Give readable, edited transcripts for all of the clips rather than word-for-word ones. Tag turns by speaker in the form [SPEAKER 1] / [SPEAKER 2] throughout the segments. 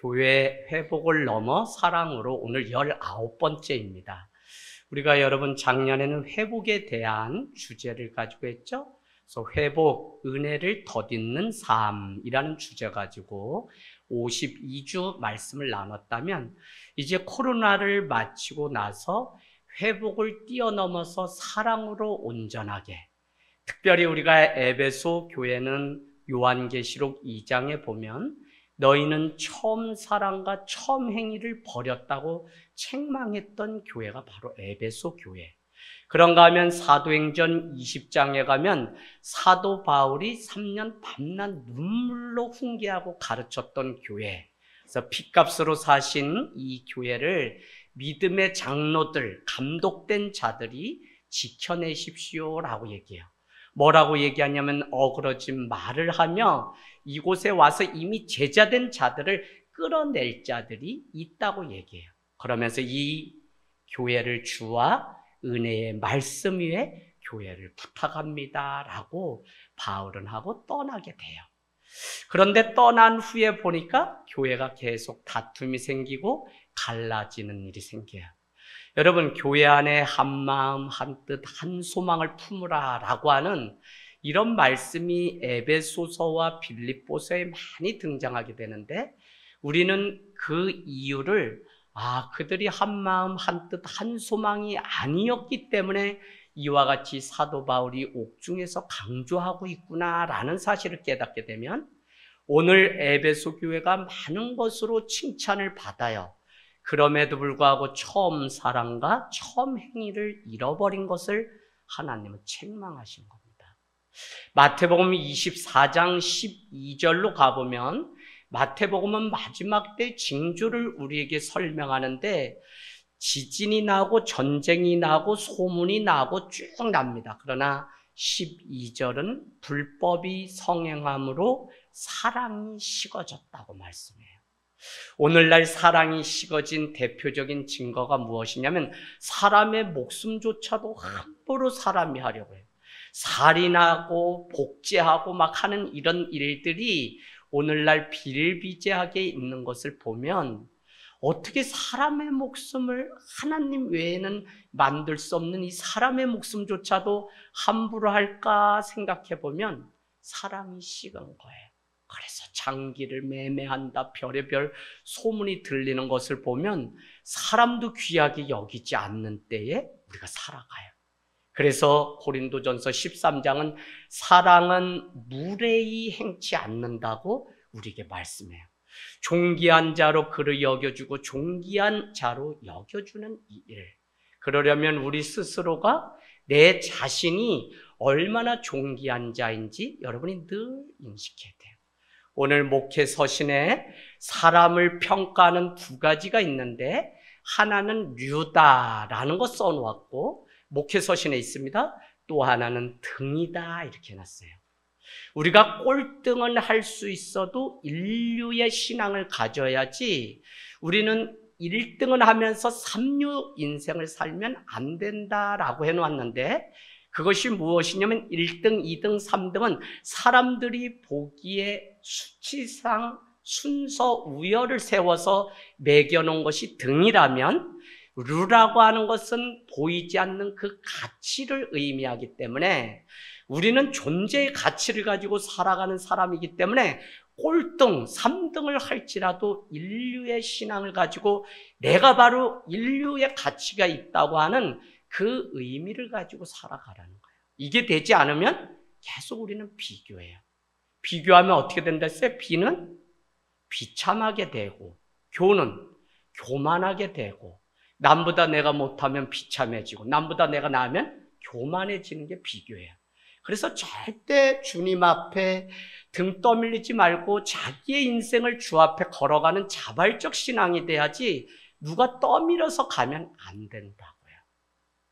[SPEAKER 1] 교회 회복을 넘어 사랑으로 오늘 19번째입니다. 우리가 여러분 작년에는 회복에 대한 주제를 가지고 했죠. 그래서 회복, 은혜를 덧입는 삶이라는 주제 가지고 52주 말씀을 나눴다면 이제 코로나를 마치고 나서 회복을 뛰어넘어서 사랑으로 온전하게, 특별히 우리가 에베소 교회는 요한계시록 2장에 보면 너희는 처음 사랑과 처음 행위를 버렸다고 책망했던 교회가 바로 에베소 교회. 그런가 하면 사도행전 20장에 가면 사도 바울이 3년 밤낮 눈물로 훈계하고 가르쳤던 교회. 그래서 핏값으로 사신 이 교회를 믿음의 장로들, 감독된 자들이 지켜내십시오라고 얘기해요. 뭐라고 얘기하냐면 어그러진 말을 하며 이곳에 와서 이미 제자된 자들을 끌어낼 자들이 있다고 얘기해요. 그러면서 이 교회를 주와 은혜의 말씀 위에 교회를 부탁합니다 라고 바울은 하고 떠나게 돼요. 그런데 떠난 후에 보니까 교회가 계속 다툼이 생기고 갈라지는 일이 생겨요. 여러분, 교회 안에 한 마음 한 뜻 한 소망을 품으라 라고 하는 이런 말씀이 에베소서와 빌립보서에 많이 등장하게 되는데 우리는 그 이유를 그들이 한 마음 한 뜻 한 소망이 아니었기 때문에 이와 같이 사도 바울이 옥중에서 강조하고 있구나라는 사실을 깨닫게 되면 오늘 에베소 교회가 많은 것으로 칭찬을 받아요. 그럼에도 불구하고 처음 사랑과 처음 행위를 잃어버린 것을 하나님은 책망하신 겁니다. 마태복음 24장 12절로 가보면 마태복음은 마지막 때 징조를 우리에게 설명하는데 지진이 나고 전쟁이 나고 소문이 나고 쭉 납니다. 그러나 12절은 불법이 성행함으로 사랑이 식어졌다고 말씀해요. 오늘날 사랑이 식어진 대표적인 증거가 무엇이냐면 사람의 목숨조차도 함부로 사람이 하려고 해요. 살인하고 복제하고 막 하는 이런 일들이 오늘날 비일비재하게 있는 것을 보면 어떻게 사람의 목숨을 하나님 외에는 만들 수 없는 이 사람의 목숨조차도 함부로 할까 생각해 보면 사랑이 식은 거예요. 그래서 장기를 매매한다 별의별 소문이 들리는 것을 보면 사람도 귀하게 여기지 않는 때에 우리가 살아가요. 그래서 고린도전서 13장은 사랑은 무례히 행치 않는다고 우리에게 말씀해요. 존귀한 자로 그를 여겨주고 존귀한 자로 여겨주는 이 일. 그러려면 우리 스스로가 내 자신이 얼마나 존귀한 자인지 여러분이 늘 인식해야 돼요. 오늘 목회 서신에 사람을 평가하는 두 가지가 있는데 하나는 류다라는 거 써놓았고 목회 서신에 있습니다. 또 하나는 등이다 이렇게 해놨어요. 우리가 꼴등은 할 수 있어도 인류의 신앙을 가져야지 우리는 1등은 하면서 3류 인생을 살면 안 된다라고 해놓았는데 그것이 무엇이냐면 1등, 2등, 3등은 사람들이 보기에 수치상 순서 우열을 세워서 매겨놓은 것이 등이라면 류라고 하는 것은 보이지 않는 그 가치를 의미하기 때문에 우리는 존재의 가치를 가지고 살아가는 사람이기 때문에 꼴등, 3등을 할지라도 인류의 신앙을 가지고 내가 바로 인류의 가치가 있다고 하는 그 의미를 가지고 살아가라는 거예요. 이게 되지 않으면 계속 우리는 비교해요. 비교하면 어떻게 된다 했어요? 비는 비참하게 되고 교는 교만하게 되고 남보다 내가 못하면 비참해지고 남보다 내가 나으면 교만해지는 게 비교예요. 그래서 절대 주님 앞에 등 떠밀리지 말고 자기의 인생을 주 앞에 걸어가는 자발적 신앙이 돼야지 누가 떠밀어서 가면 안 된다고요.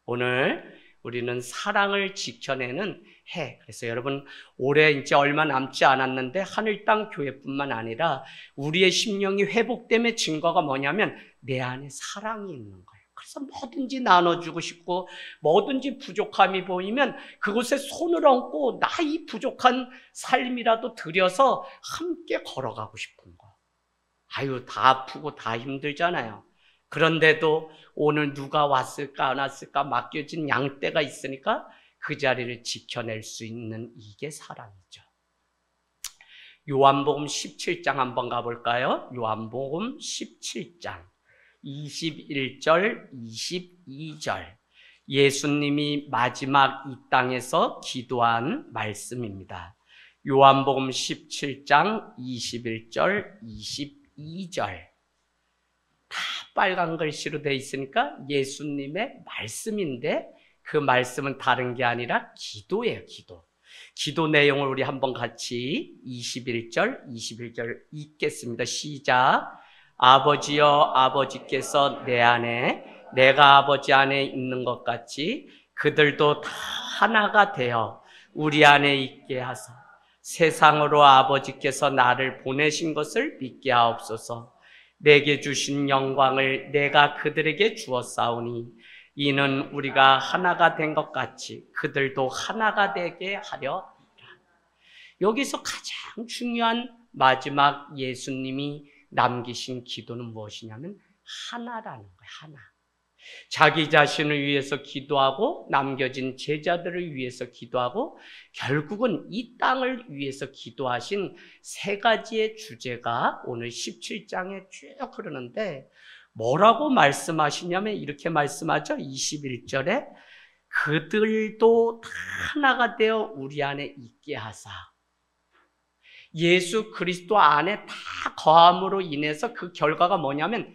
[SPEAKER 1] 오늘 우리는 사랑을 지켜내는 해. 그래서 여러분 올해 이제 얼마 남지 않았는데 하늘 땅 교회뿐만 아니라 우리의 심령이 회복됨의 증거가 뭐냐면 내 안에 사랑이 있는 거예요. 그래서 뭐든지 나눠주고 싶고 뭐든지 부족함이 보이면 그곳에 손을 얹고 나 이 부족한 삶이라도 들여서 함께 걸어가고 싶은 거. 아유, 다 아프고 다 힘들잖아요. 그런데도 오늘 누가 왔을까 안 왔을까 맡겨진 양떼가 있으니까 그 자리를 지켜낼 수 있는 이게 사랑이죠. 요한복음 17장 한번 가볼까요? 요한복음 17장 21절, 22절. 예수님이 마지막 이 땅에서 기도한 말씀입니다. 요한복음 17장 21절, 22절. 다 빨간 글씨로 되어 있으니까 예수님의 말씀인데 그 말씀은 다른 게 아니라 기도예요, 기도. 기도 내용을 우리 한번 같이 21절 읽겠습니다. 시작. 아버지여, 아버지께서 내 안에, 내가 아버지 안에 있는 것 같이 그들도 다 하나가 되어 우리 안에 있게 하사 세상으로 아버지께서 나를 보내신 것을 믿게 하옵소서. 내게 주신 영광을 내가 그들에게 주었사오니 이는 우리가 하나가 된 것 같이 그들도 하나가 되게 하려 함이라. 여기서 가장 중요한 마지막 예수님이 남기신 기도는 무엇이냐면 하나라는 거예요. 하나. 자기 자신을 위해서 기도하고 남겨진 제자들을 위해서 기도하고 결국은 이 땅을 위해서 기도하신 세 가지의 주제가 오늘 17장에 쭉 흐르는데 뭐라고 말씀하시냐면 이렇게 말씀하죠. 21절에 그들도 다 하나가 되어 우리 안에 있게 하사. 예수 그리스도 안에 다 거함으로 인해서 그 결과가 뭐냐면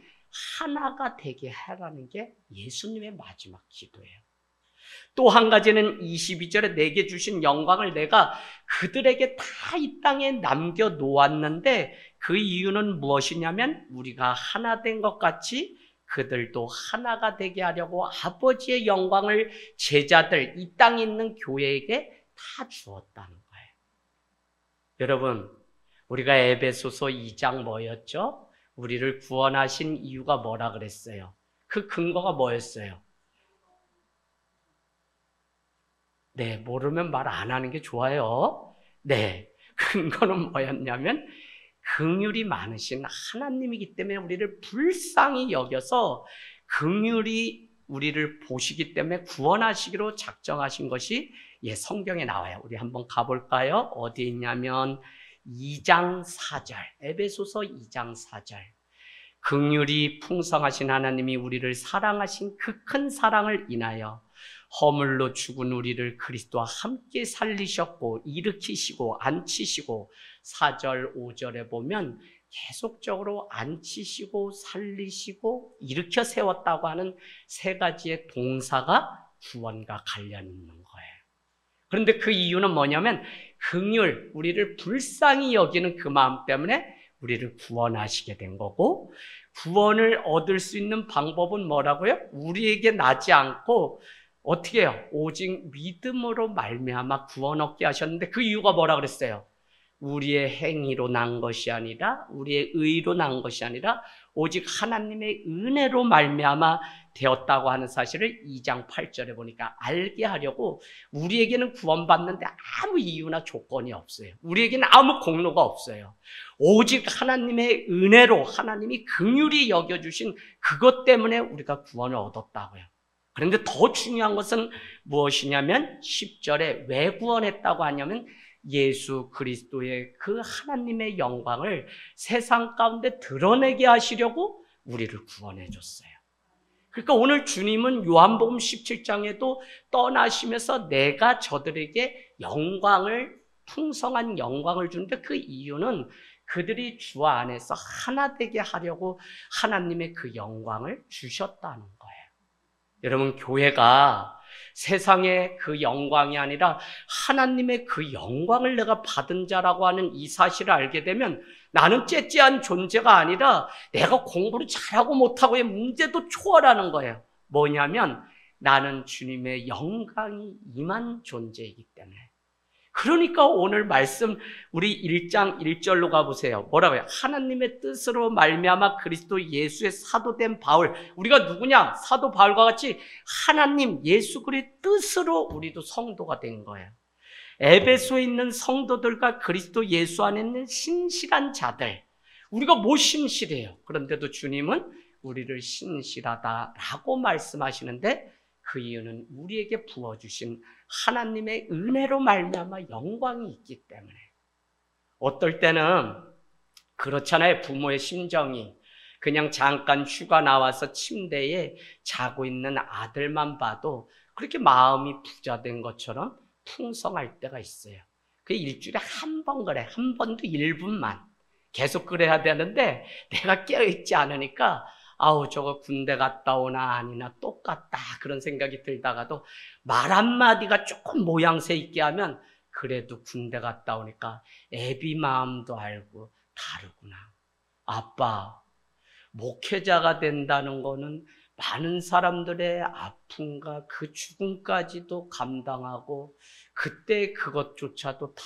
[SPEAKER 1] 하나가 되게 하라는 게 예수님의 마지막 기도예요. 또 한 가지는 22절에 내게 주신 영광을 내가 그들에게 다 이 땅에 남겨놓았는데 그 이유는 무엇이냐면 우리가 하나 된 것 같이 그들도 하나가 되게 하려고 아버지의 영광을 제자들, 이 땅에 있는 교회에게 다 주었다는 거예요. 여러분, 우리가 에베소서 2장 뭐였죠? 우리를 구원하신 이유가 뭐라 그랬어요? 그 근거가 뭐였어요? 네, 모르면 말 안 하는 게 좋아요. 네, 근거는 뭐였냐면 긍휼이 많으신 하나님이기 때문에 우리를 불쌍히 여겨서 긍휼이 우리를 보시기 때문에 구원하시기로 작정하신 것이 성경에 나와요. 우리 한번 가볼까요? 어디에 있냐면 2장 4절, 에베소서 2장 4절. 긍휼이 풍성하신 하나님이 우리를 사랑하신 그 큰 사랑을 인하여 허물로 죽은 우리를 그리스도와 함께 살리셨고 일으키시고 앉히시고 4절 5절에 보면 계속적으로 앉히시고 살리시고 일으켜 세웠다고 하는 세 가지의 동사가 구원과 관련 있는 거예요. 그런데 그 이유는 뭐냐면 긍휼, 우리를 불쌍히 여기는 그 마음 때문에 우리를 구원하시게 된 거고 구원을 얻을 수 있는 방법은 뭐라고요? 우리에게 나지 않고 어떻게 해요? 오직 믿음으로 말미암아 구원 얻게 하셨는데 그 이유가 뭐라 그랬어요? 우리의 행위로 난 것이 아니라 우리의 의로 난 것이 아니라 오직 하나님의 은혜로 말미암아 되었다고 하는 사실을 2장 8절에 보니까 알게 하려고 우리에게는 구원받는데 아무 이유나 조건이 없어요. 우리에게는 아무 공로가 없어요. 오직 하나님의 은혜로 하나님이 긍휼히 여겨주신 그것 때문에 우리가 구원을 얻었다고요. 그런데 더 중요한 것은 무엇이냐면 10절에 왜 구원했다고 하냐면 예수 그리스도의 그 하나님의 영광을 세상 가운데 드러내게 하시려고 우리를 구원해 줬어요. 그러니까 오늘 주님은 요한복음 17장에도 떠나시면서 내가 저들에게 영광을, 풍성한 영광을 주는데 그 이유는 그들이 주 안에서 하나 되게 하려고 하나님의 그 영광을 주셨다는 거예요. 여러분, 교회가 세상의 그 영광이 아니라 하나님의 그 영광을 내가 받은 자라고 하는 이 사실을 알게 되면 나는 째째한 존재가 아니라 내가 공부를 잘하고 못하고의 문제도 초월하는 거예요. 뭐냐면 나는 주님의 영광이 임한 존재이기 때문에. 그러니까 오늘 말씀 우리 1장 1절로 가보세요. 뭐라고요? 하나님의 뜻으로 말미암아 그리스도 예수의 사도된 바울. 우리가 누구냐? 사도 바울과 같이 하나님 예수 그리스도의 뜻으로 우리도 성도가 된 거예요. 에베소에 있는 성도들과 그리스도 예수 안에 있는 신실한 자들, 우리가 뭐 신실해요. 그런데도 주님은 우리를 신실하다라고 말씀하시는데 그 이유는 우리에게 부어주신 하나님의 은혜로 말미암아 영광이 있기 때문에. 어떨 때는 그렇잖아요. 부모의 심정이 그냥 잠깐 휴가 나와서 침대에 자고 있는 아들만 봐도 그렇게 마음이 부자된 것처럼 풍성할 때가 있어요. 그 일주일에 한 번 그래. 한 번도 1분만. 계속 그래야 되는데 내가 깨어있지 않으니까 아우 저거 군대 갔다 오나 아니나 똑같다 그런 생각이 들다가도 말 한마디가 조금 모양새 있게 하면 그래도 군대 갔다 오니까 애비 마음도 알고 다르구나. 아빠, 목회자가 된다는 거는 많은 사람들의 아픔과 그 죽음까지도 감당하고 그때 그것조차도 다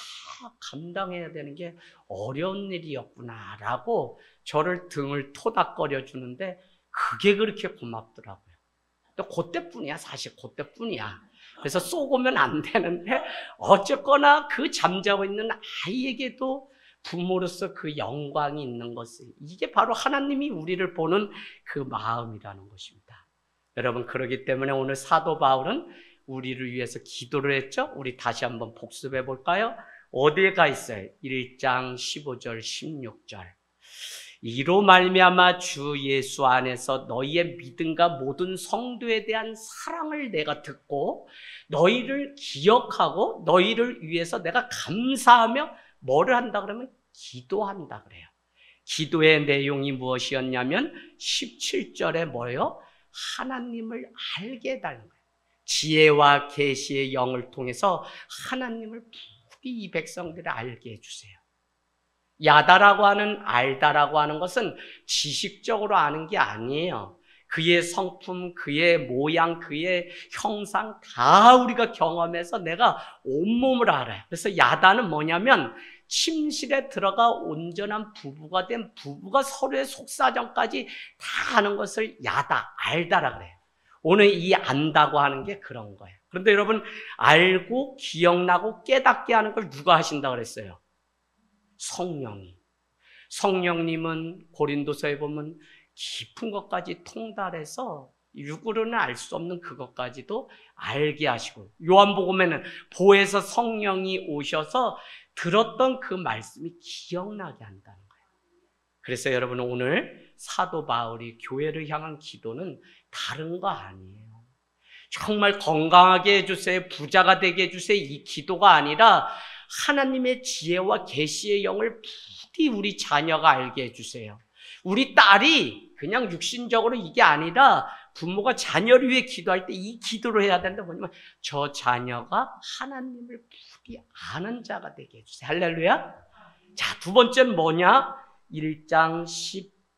[SPEAKER 1] 감당해야 되는 게 어려운 일이었구나 라고 저를 등을 토닥거려 주는데 그게 그렇게 고맙더라고요. 또 그때뿐이야. 사실 그때뿐이야. 그래서 쏘고면 안 되는데 어쨌거나 그 잠자고 있는 아이에게도 부모로서 그 영광이 있는 것을, 이게 바로 하나님이 우리를 보는 그 마음이라는 것입니다. 여러분, 그렇기 때문에 오늘 사도 바울은 우리를 위해서 기도를 했죠. 우리 다시 한번 복습해 볼까요? 어디에 가 있어요? 1장 15절 16절. 이로 말미암아 주 예수 안에서 너희의 믿음과 모든 성도에 대한 사랑을 내가 듣고 너희를 기억하고 너희를 위해서 내가 감사하며 뭐를 한다 그러면 기도한다 그래요. 기도의 내용이 무엇이었냐면 17절에 뭐예요? 하나님을 알게 해달라는 거예요. 지혜와 계시의 영을 통해서 하나님을 부디 이 백성들을 알게 해주세요. 야다라고 하는, 알다라고 하는 것은 지식적으로 아는 게 아니에요. 그의 성품, 그의 모양, 그의 형상 다 우리가 경험해서 내가 온몸을 알아요. 그래서 야다는 뭐냐면 침실에 들어가 온전한 부부가 된 부부가 서로의 속사정까지 다 아는 것을 야다, 알다라 그래요. 오늘 이 안다고 하는 게 그런 거예요. 그런데 여러분, 알고 기억나고 깨닫게 하는 걸 누가 하신다고 그랬어요? 성령이. 성령님은 고린도서에 보면 깊은 것까지 통달해서 육으로는 알 수 없는 그것까지도 알게 하시고, 요한복음에는 보혜사 성령이 오셔서 들었던 그 말씀이 기억나게 한다는 거예요. 그래서 여러분, 오늘 사도 바울이 교회를 향한 기도는 다른 거 아니에요. 정말 건강하게 해주세요, 부자가 되게 해주세요, 이 기도가 아니라 하나님의 지혜와 계시의 영을 부디 우리 자녀가 알게 해주세요. 우리 딸이 그냥 육신적으로 이게 아니라 부모가 자녀를 위해 기도할 때 이 기도를 해야 된다. 뭐냐면 저 자녀가 하나님을 부디 아는 자가 되게 해주세요. 할렐루야. 자, 두 번째는 뭐냐? 1장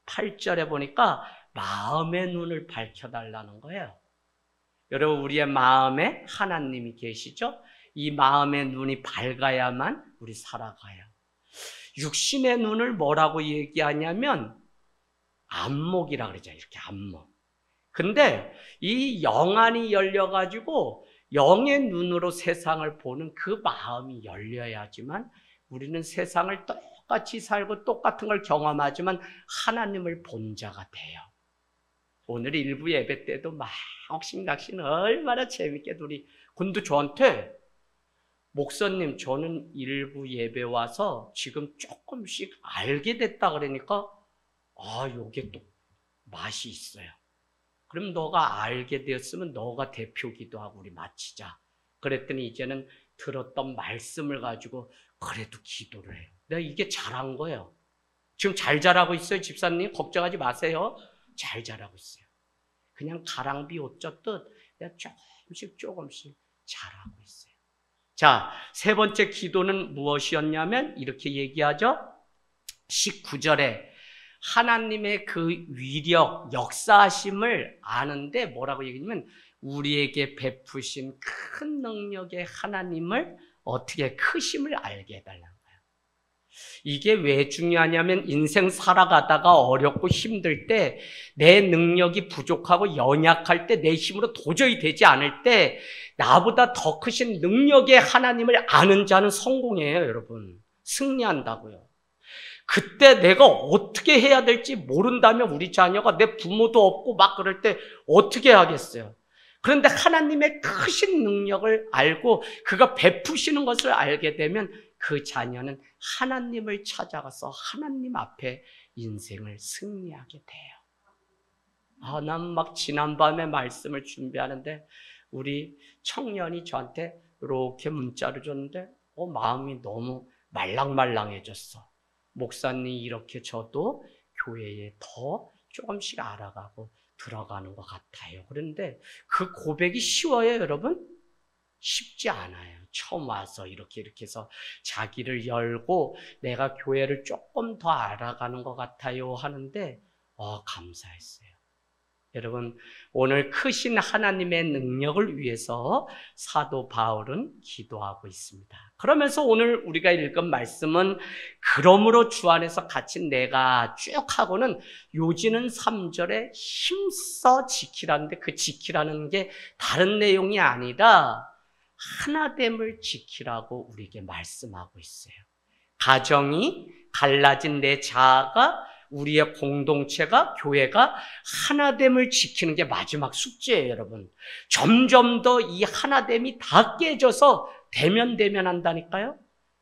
[SPEAKER 1] 18절에 보니까 마음의 눈을 밝혀달라는 거예요. 여러분, 우리의 마음에 하나님이 계시죠? 이 마음의 눈이 밝아야만 우리 살아가요. 육신의 눈을 뭐라고 얘기하냐면 안목이라 그러죠. 이렇게 안목. 근데 이 영안이 열려가지고 영의 눈으로 세상을 보는 그 마음이 열려야지만 우리는 세상을 똑같이 살고 똑같은 걸 경험하지만 하나님을 본 자가 돼요. 오늘 일부 예배 때도 막 옥신각신 얼마나 재밌게 우리 근데 저한테 목사님, 저는 일부 예배 와서 지금 조금씩 알게 됐다 그러니까 요게 또 맛이 있어요. 그럼 너가 알게 되었으면 너가 대표 기도하고 우리 마치자. 그랬더니 이제는 들었던 말씀을 가지고 그래도 기도를 해요. 내가 이게 잘한 거예요. 지금 잘 자라고 있어요, 집사님. 걱정하지 마세요. 잘 자라고 있어요. 그냥 가랑비 옷 젖듯 내가 조금씩 잘하고 있어요. 자, 세 번째 기도는 무엇이었냐면 이렇게 얘기하죠. 19절에 하나님의 그 위력, 역사하심을 아는데 뭐라고 얘기하냐면 우리에게 베푸신 큰 능력의 하나님을 어떻게 크심을 알게 해달라는 거예요. 이게 왜 중요하냐면 인생 살아가다가 어렵고 힘들 때 내 능력이 부족하고 연약할 때 내 힘으로 도저히 되지 않을 때 나보다 더 크신 능력의 하나님을 아는 자는 성공해요, 여러분. 승리한다고요. 그때 내가 어떻게 해야 될지 모른다면 우리 자녀가 내 부모도 없고 막 그럴 때 어떻게 하겠어요? 그런데 하나님의 크신 능력을 알고 그가 베푸시는 것을 알게 되면 그 자녀는 하나님을 찾아가서 하나님 앞에 인생을 승리하게 돼요. 난 막 지난밤에 말씀을 준비하는데 우리 청년이 저한테 이렇게 문자를 줬는데 마음이 너무 말랑말랑해졌어. 목사님 이렇게 저도 교회에 더 조금씩 알아가고 들어가는 것 같아요. 그런데 그 고백이 쉬워요, 여러분? 쉽지 않아요. 처음 와서 이렇게 해서 자기를 열고 내가 교회를 조금 더 알아가는 것 같아요 하는데 감사했어요. 여러분, 오늘 크신 하나님의 능력을 위해서 사도 바울은 기도하고 있습니다. 그러면서 오늘 우리가 읽은 말씀은 그러므로 주 안에서 갇힌 내가 쭉 하고는 요지는 3절에 힘써 지키라는데 그 지키라는 게 다른 내용이 아니라 하나됨을 지키라고 우리에게 말씀하고 있어요. 가정이 갈라진 내 자아가 우리의 공동체가 교회가 하나됨을 지키는 게 마지막 숙제예요, 여러분. 점점 더 이 하나됨이 다 깨져서 대면한다니까요.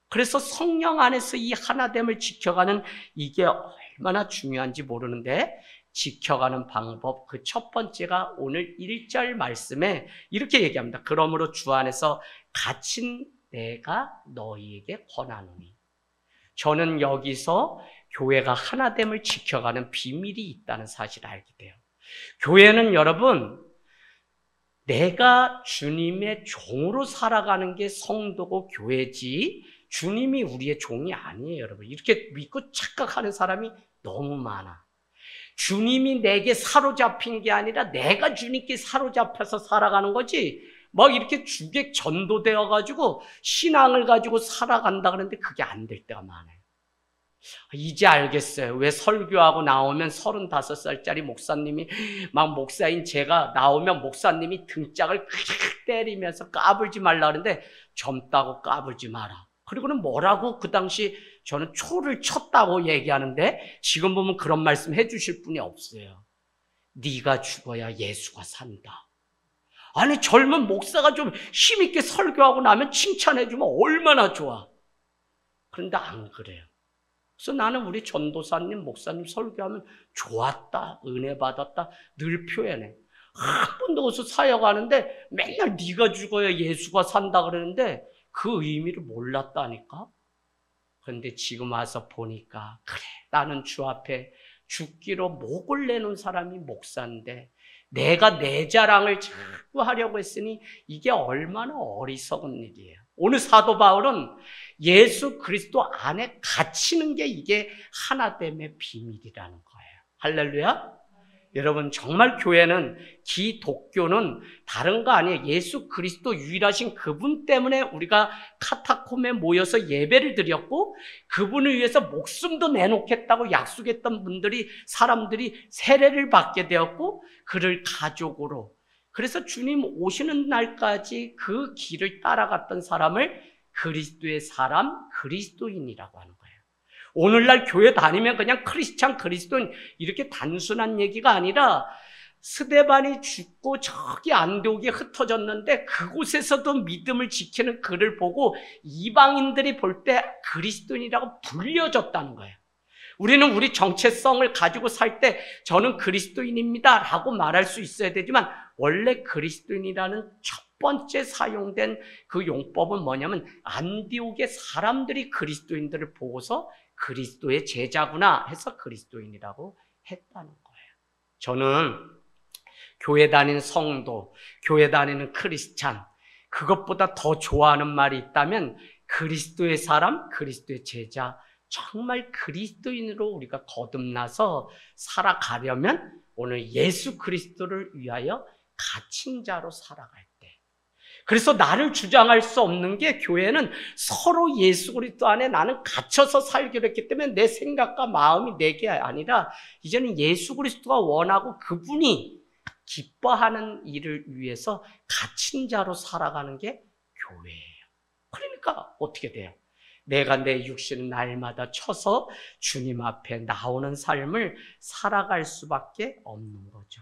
[SPEAKER 1] 그래서 성령 안에서 이 하나됨을 지켜가는 이게 얼마나 중요한지 모르는데 지켜가는 방법 그 첫 번째가 오늘 1절 말씀에 이렇게 얘기합니다. 그러므로 주 안에서 갇힌 내가 너희에게 권하노니. 저는 여기서 교회가 하나됨을 지켜가는 비밀이 있다는 사실을 알게 돼요. 교회는 여러분 내가 주님의 종으로 살아가는 게 성도고 교회지 주님이 우리의 종이 아니에요, 여러분. 이렇게 믿고 착각하는 사람이 너무 많아. 주님이 내게 사로잡힌 게 아니라 내가 주님께 사로잡혀서 살아가는 거지 막 이렇게 주객 전도되어 가지고 신앙을 가지고 살아간다 그러는데 그게 안 될 때가 많아요. 이제 알겠어요. 왜 설교하고 나오면 35살짜리 목사님이 막 목사인 제가 나오면 목사님이 등짝을 크게 때리면서 까불지 말라 그러는데 젊다고 까불지 마라. 그리고는 뭐라고 그 당시 저는 초를 쳤다고 얘기하는데 지금 보면 그런 말씀 해주실 분이 없어요. 네가 죽어야 예수가 산다. 아니 젊은 목사가 좀 힘있게 설교하고 나면 칭찬해주면 얼마나 좋아. 그런데 안 그래요. 그래서 나는 우리 전도사님, 목사님 설교하면 좋았다, 은혜 받았다 늘 표현해. 한 번도 어디서 사역하는데 맨날 네가 죽어야 예수가 산다 그러는데 그 의미를 몰랐다니까. 그런데 지금 와서 보니까 그래 나는 주 앞에 죽기로 목을 내놓은 사람이 목사인데 내가 내 자랑을 자꾸 하려고 했으니 이게 얼마나 어리석은 일이에요. 오늘 사도 바울은 예수 그리스도 안에 갇히는 게 이게 하나됨의 비밀이라는 거예요. 할렐루야. 여러분 정말 교회는 기독교는 다른 거 아니에요. 예수 그리스도 유일하신 그분 때문에 우리가 카타콤에 모여서 예배를 드렸고 그분을 위해서 목숨도 내놓겠다고 약속했던 사람들이 세례를 받게 되었고 그를 가족으로 그래서 주님 오시는 날까지 그 길을 따라갔던 사람을 그리스도의 사람, 그리스도인이라고 하는 거예요. 오늘날 교회 다니면 그냥 크리스찬, 그리스도인 이렇게 단순한 얘기가 아니라 스데반이 죽고 저기 안디옥에 흩어졌는데 그곳에서도 믿음을 지키는 그를 보고 이방인들이 볼 때 그리스도인이라고 불려졌다는 거예요. 우리는 우리 정체성을 가지고 살 때 저는 그리스도인입니다 라고 말할 수 있어야 되지만 원래 그리스도인이라는 첫 번째 사용된 그 용법은 뭐냐면 안디옥의 사람들이 그리스도인들을 보고서 그리스도의 제자구나 해서 그리스도인이라고 했다는 거예요. 저는 교회 다니는 성도, 교회 다니는 크리스찬 그것보다 더 좋아하는 말이 있다면 그리스도의 사람, 그리스도의 제자 정말 그리스도인으로 우리가 거듭나서 살아가려면 오늘 예수 그리스도를 위하여 갇힌 자로 살아갈 때 그래서 나를 주장할 수 없는 게 교회는 서로 예수 그리스도 안에 나는 갇혀서 살기로 했기 때문에 내 생각과 마음이 내게 아니라 이제는 예수 그리스도가 원하고 그분이 기뻐하는 일을 위해서 갇힌 자로 살아가는 게 교회예요. 그러니까 어떻게 돼요? 내가 내 육신을 날마다 쳐서 주님 앞에 나오는 삶을 살아갈 수밖에 없는 거죠.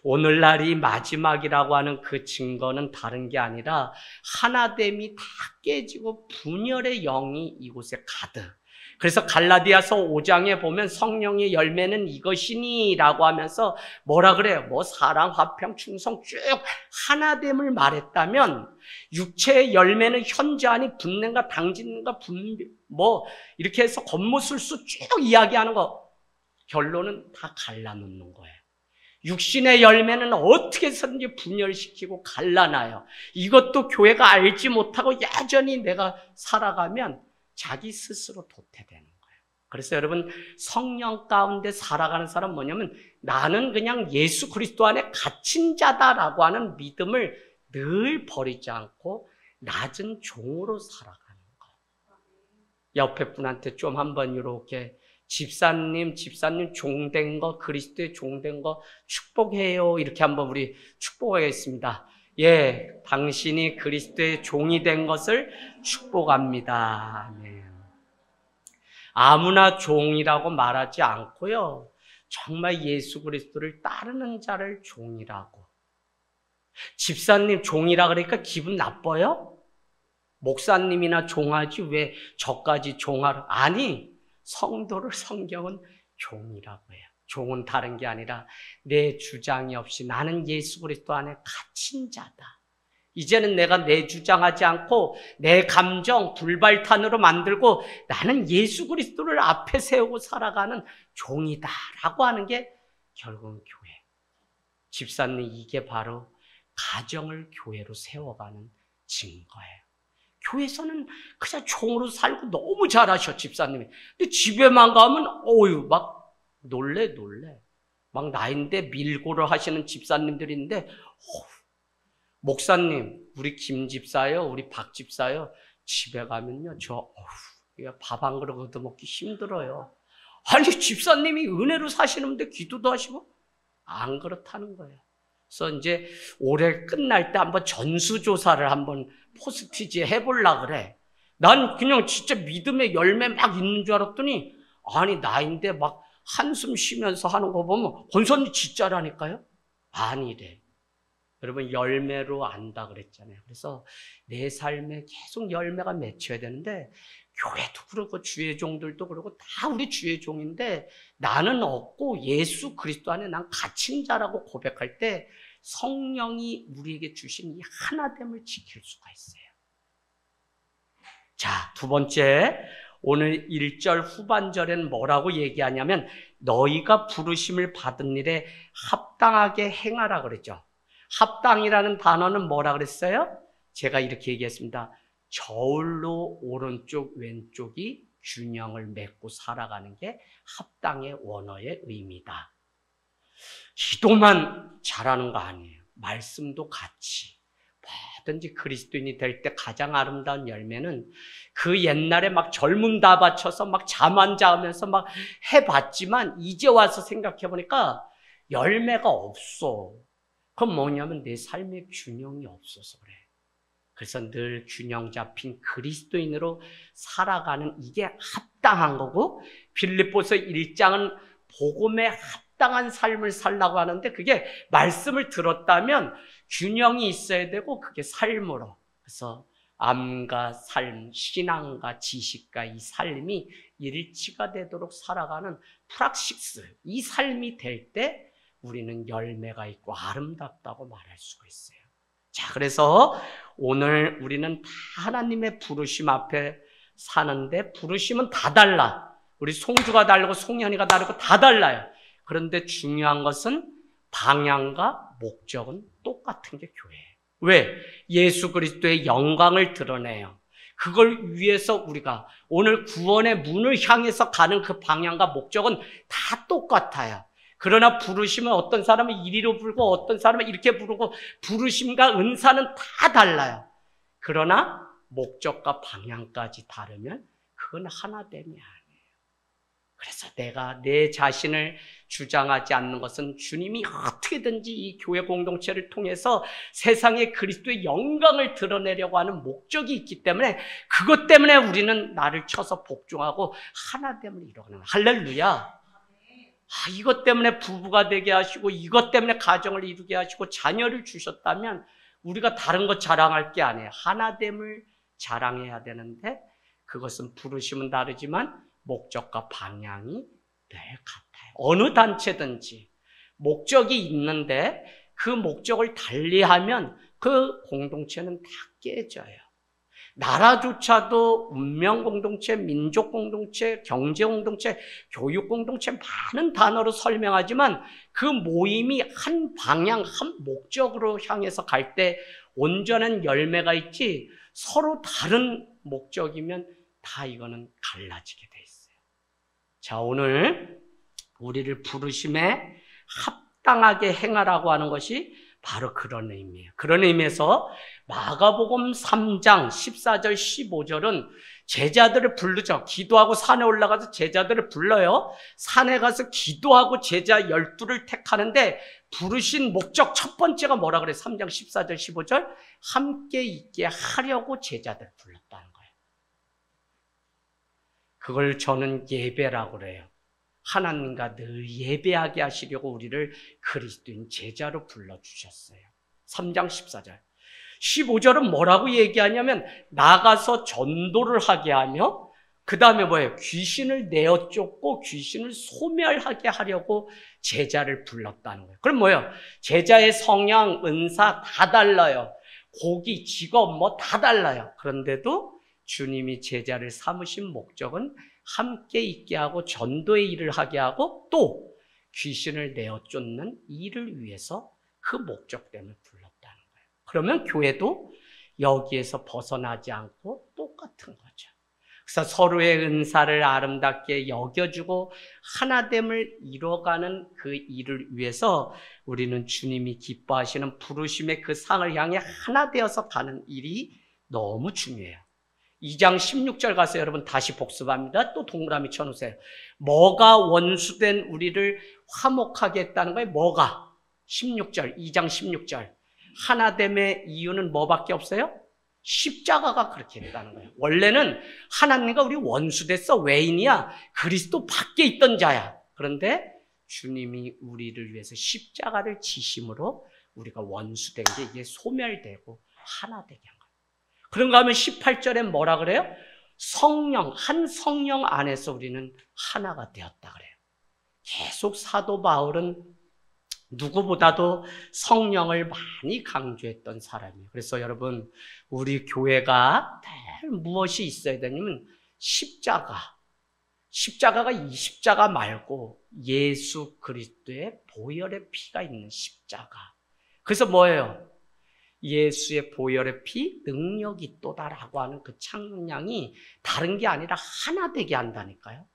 [SPEAKER 1] 오늘날이 마지막이라고 하는 그 증거는 다른 게 아니라 하나됨이 다 깨지고 분열의 영이 이곳에 가득. 그래서 갈라디아서 5장에 보면 성령의 열매는 이것이니 라고 하면서 뭐라 그래요? 사랑, 화평, 충성 쭉 하나됨을 말했다면 육체의 열매는 현저하니 분냄과 당짓는가 이렇게 해서 겉모술수 쭉 이야기하는 거 결론은 다 갈라놓는 거예요. 육신의 열매는 어떻게 해서든지 분열시키고 갈라놔요. 이것도 교회가 알지 못하고 여전히 내가 살아가면 자기 스스로 도태되는 거예요. 그래서 여러분 성령 가운데 살아가는 사람은 뭐냐면 나는 그냥 예수 그리스도 안에 갇힌 자다라고 하는 믿음을 늘 버리지 않고 낮은 종으로 살아가는 거예요. 옆에 분한테 좀 한번 이렇게 집사님 종된 거, 그리스도의 종된 거 축복해요. 이렇게 한번 우리 축복하겠습니다. 예, 당신이 그리스도의 종이 된 것을 축복합니다. 아멘. 아무나 종이라고 말하지 않고요. 정말 예수 그리스도를 따르는 자를 종이라고. 집사님 종이라 그러니까 기분 나빠요? 목사님이나 종하지 왜 저까지 종하라? 아니, 성도를 성경은 종이라고 해요. 종은 다른 게 아니라 내 주장이 없이 나는 예수 그리스도 안에 갇힌 자다. 이제는 내가 내 주장하지 않고 내 감정 불발탄으로 만들고 나는 예수 그리스도를 앞에 세우고 살아가는 종이다라고 하는 게 결국은 교회. 집사님, 이게 바로 가정을 교회로 세워가는 증거예요. 교회에서는 그냥 종으로 살고 너무 잘하셔, 집사님이. 근데 집에만 가면 막 놀래. 막 나인데 밀고를 하시는 집사님들인데 목사님, 우리 김 집사요, 우리 박 집사요, 집에 가면요 밥 한 그릇 얻어먹기 힘들어요. 아니, 집사님이 은혜로 사시는데 기도도 하시고 안 그렇다는 거예요. 그래서 이제 올해 끝날 때 한번 전수조사를 한번 포스티지에 해보려고 그래. 난 그냥 진짜 믿음의 열매 막 있는 줄 알았더니 아니, 나인데 막 한숨 쉬면서 하는 거 보면 권선이 진짜라니까요? 아니래. 여러분, 열매로 안다 그랬잖아요. 그래서 내 삶에 계속 열매가 맺혀야 되는데 교회도 그렇고 주의 종들도 그렇고 다 우리 주의 종인데 나는 없고 예수 그리스도 안에 난 갇힌 자라고 고백할 때 성령이 우리에게 주신 이 하나됨을 지킬 수가 있어요. 자, 두 번째, 오늘 1절 후반절에는 뭐라고 얘기하냐면 너희가 부르심을 받은 일에 합당하게 행하라 그랬죠. 합당이라는 단어는 뭐라 그랬어요? 제가 이렇게 얘기했습니다. 저울로 오른쪽 왼쪽이 균형을 맺고 살아가는 게 합당의 원어의 의미다. 기도만 잘하는 거 아니에요. 말씀도 같이. 뭐든지 그리스도인이 될 때 가장 아름다운 열매는 그 옛날에 막 젊음 다 바쳐서 막 잠 안 자면서 막 해봤지만 이제 와서 생각해보니까 열매가 없어. 그건 뭐냐면 내 삶의 균형이 없어서 그래. 그래서 늘 균형 잡힌 그리스도인으로 살아가는 이게 합당한 거고, 빌립보서 1장은 복음에 합당한 삶을 살라고 하는데 그게 말씀을 들었다면 균형이 있어야 되고 그게 삶으로. 그래서 암과 삶, 신앙과 지식과 이 삶이 일치가 되도록 살아가는 프락식스, 이 삶이 될 때 우리는 열매가 있고 아름답다고 말할 수가 있어요. 자, 그래서 오늘 우리는 다 하나님의 부르심 앞에 사는데 부르심은 다 달라. 우리 송주가 다르고 송현이가 다르고 다 달라요. 그런데 중요한 것은 방향과 목적은 똑같은 게 교회예요. 왜? 예수 그리스도의 영광을 드러내요. 그걸 위해서 우리가 오늘 구원의 문을 향해서 가는 그 방향과 목적은 다 똑같아요. 그러나 부르심은 어떤 사람은 이리로 부르고 어떤 사람은 이렇게 부르고 부르심과 은사는 다 달라요. 그러나 목적과 방향까지 다르면 그건 하나됨이 아니에요. 그래서 내가 내 자신을 주장하지 않는 것은 주님이 어떻게든지 이 교회 공동체를 통해서 세상에 그리스도의 영광을 드러내려고 하는 목적이 있기 때문에 그것 때문에 우리는 나를 쳐서 복종하고 하나됨을 이루어가는 거예요. 할렐루야. 이것 때문에 부부가 되게 하시고 이것 때문에 가정을 이루게 하시고 자녀를 주셨다면 우리가 다른 것 자랑할 게 아니에요. 하나됨을 자랑해야 되는데 그것은 부르심은 다르지만 목적과 방향이 늘 같아요. 어느 단체든지 목적이 있는데 그 목적을 달리하면 그 공동체는 다 깨져요. 나라조차도 운명 공동체, 민족 공동체, 경제 공동체, 교육 공동체 많은 단어로 설명하지만 그 모임이 한 방향, 한 목적으로 향해서 갈 때 온전한 열매가 있지 서로 다른 목적이면 다 이거는 갈라지게 돼 있어요. 자, 오늘 우리를 부르심에 합당하게 행하라고 하는 것이 바로 그런 의미예요. 그런 의미에서 마가복음 3장 14절 15절은 제자들을 부르죠. 기도하고 산에 올라가서 제자들을 불러요. 산에 가서 기도하고 제자 12를 택하는데 부르신 목적 첫 번째가 뭐라 그래요? 3장 14절 15절 함께 있게 하려고 제자들을 불렀다는 거예요. 그걸 저는 예배라고 그래요. 하나님과 늘 예배하게 하시려고 우리를 그리스도인 제자로 불러주셨어요. 3장 14절. 15절은 뭐라고 얘기하냐면 나가서 전도를 하게 하며 그 다음에 뭐예요? 귀신을 내어 쫓고 귀신을 소멸하게 하려고 제자를 불렀다는 거예요. 그럼 뭐예요? 제자의 성향, 은사 다 달라요. 고기, 직업 뭐 다 달라요. 그런데도 주님이 제자를 삼으신 목적은 함께 있게 하고 전도의 일을 하게 하고 또 귀신을 내어 쫓는 일을 위해서 그 목적 때문에 불렀다는 거예요. 그러면 교회도 여기에서 벗어나지 않고 똑같은 거죠. 그래서 서로의 은사를 아름답게 여겨주고 하나됨을 이뤄가는 그 일을 위해서 우리는 주님이 기뻐하시는 부르심의 그 상을 향해 하나 되어서 가는 일이 너무 중요해요. 2장 16절 가서 여러분 다시 복습합니다. 또 동그라미 쳐놓으세요. 뭐가 원수된 우리를 화목하게 했다는 거예요? 뭐가? 16절, 2장 16절. 하나됨의 이유는 뭐밖에 없어요? 십자가가 그렇게 했다는 거예요. 원래는 하나님과 우리 원수됐어. 외인이야. 그리스도 밖에 있던 자야. 그런데 주님이 우리를 위해서 십자가를 지심으로 우리가 원수된 게 이게 소멸되고 하나 되게 한 거예요. 그런가 하면 18절에 뭐라 그래요? 성령, 한 성령 안에서 우리는 하나가 되었다 그래요. 계속 사도 바울은 누구보다도 성령을 많이 강조했던 사람이에요. 그래서 여러분, 우리 교회가 무엇이 있어야 되냐면 십자가가 이 십자가 말고 예수 그리스도의 보혈의 피가 있는 십자가. 그래서 뭐예요? 예수의 보혈의 피 능력이 있도다라고 하는 그 창량이 다른 게 아니라 하나 되게 한다니까요.